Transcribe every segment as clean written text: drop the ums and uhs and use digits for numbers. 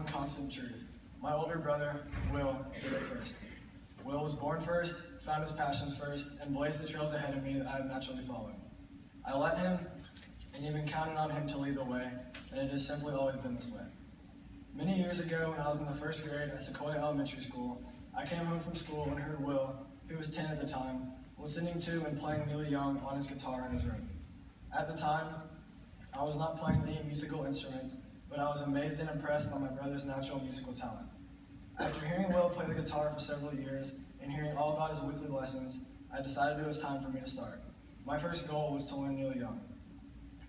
one constant truth. My older brother, Will, did it first. Will was born first, found his passions first, and blazed the trails ahead of me that I have naturally followed. I let him, and even counted on him to lead the way, and it has simply always been this way. Many years ago, when I was in the first grade at Sequoia Elementary School, I came home from school and heard Will, who was 10 at the time, listening to and playing Neil Young on his guitar in his room. At the time, I was not playing any musical instruments, but I was amazed and impressed by my brother's natural musical talent. After hearing Will play the guitar for several years and hearing all about his weekly lessons, I decided it was time for me to start. My first goal was to learn Neil Young.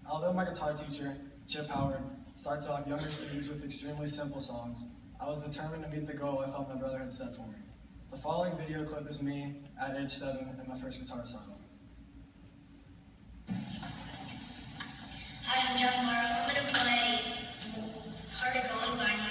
Although my guitar teacher, Chip Howard, starts off younger students with extremely simple songs, I was determined to meet the goal I felt my brother had set for me. The following video clip is me at age 7 in my first guitar recital. Hi, I'm John Morrow. I'm going to play Heart of Gold by Neil Young.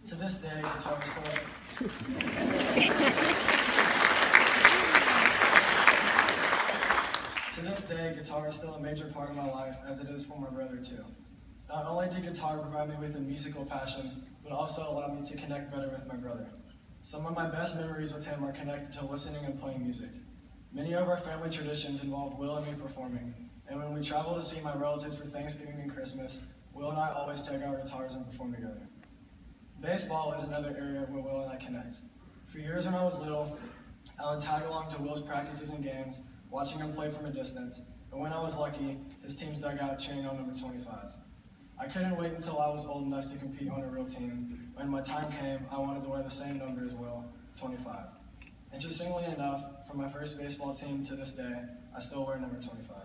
To this day, guitar is still guitar is still a major part of my life, as it is for my brother too. Not only did guitar provide me with a musical passion, but also allowed me to connect better with my brother. Some of my best memories with him are connected to listening and playing music. Many of our family traditions involve Will and me performing, and when we travel to see my relatives for Thanksgiving and Christmas, Will and I always take our guitars and perform together. Baseball is another area where Will and I connect. For years when I was little, I would tag along to Will's practices and games, watching him play from a distance, and when I was lucky, his team's dugout cheering on number 25. I couldn't wait until I was old enough to compete on a real team. When my time came, I wanted to wear the same number as Will, 25. Interestingly enough, from my first baseball team to this day, I still wear number 25.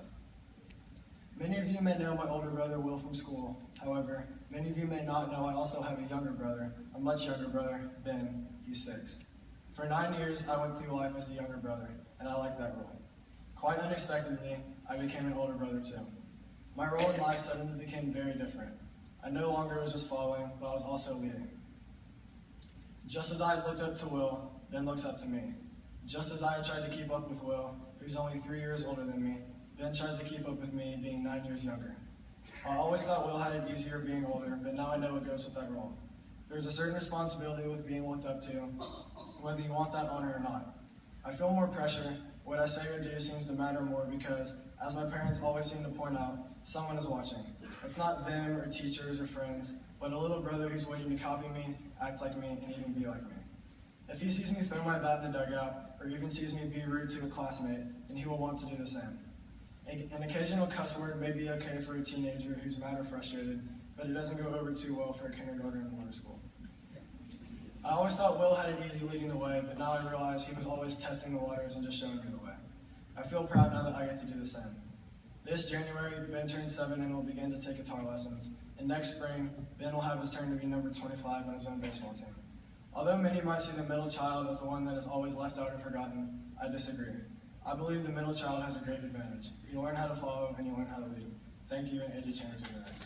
Many of you may know my older brother, Will, from school. However, many of you may not know I also have a younger brother, a much younger brother, Ben. He's 6. For 9 years, I went through life as the younger brother, and I like that role. Quite unexpectedly, I became an older brother too. My role in life suddenly became very different. I no longer was just following, but I was also leading. Just as I looked up to Will, Ben looks up to me. Just as I tried to keep up with Will, who's only 3 years older than me, Ben tries to keep up with me, being 9 years younger. I always thought Will had it easier being older, but now I know it goes with that role. There's a certain responsibility with being looked up to, whether you want that honor or not. I feel more pressure. What I say or do seems to matter more because, as my parents always seem to point out, someone is watching. It's not them or teachers or friends, but a little brother who's waiting to copy me, act like me, and even be like me. If he sees me throw my bat in the dugout, or even sees me be rude to a classmate, then he will want to do the same. An occasional cuss word may be okay for a teenager who's mad or frustrated, but it doesn't go over too well for a kindergartner in middle school. I always thought Will had it easy leading the way, but now I realize he was always testing the waters and just showing me the way. I feel proud now that I get to do the same. This January, Ben turns 7 and will begin to take guitar lessons, and next spring, Ben will have his turn to be number 25 on his own baseball team. Although many might see the middle child as the one that is always left out or forgotten, I disagree. I believe the middle child has a great advantage. You learn how to follow and you learn how to lead. Thank you, and AJ Chambers is next.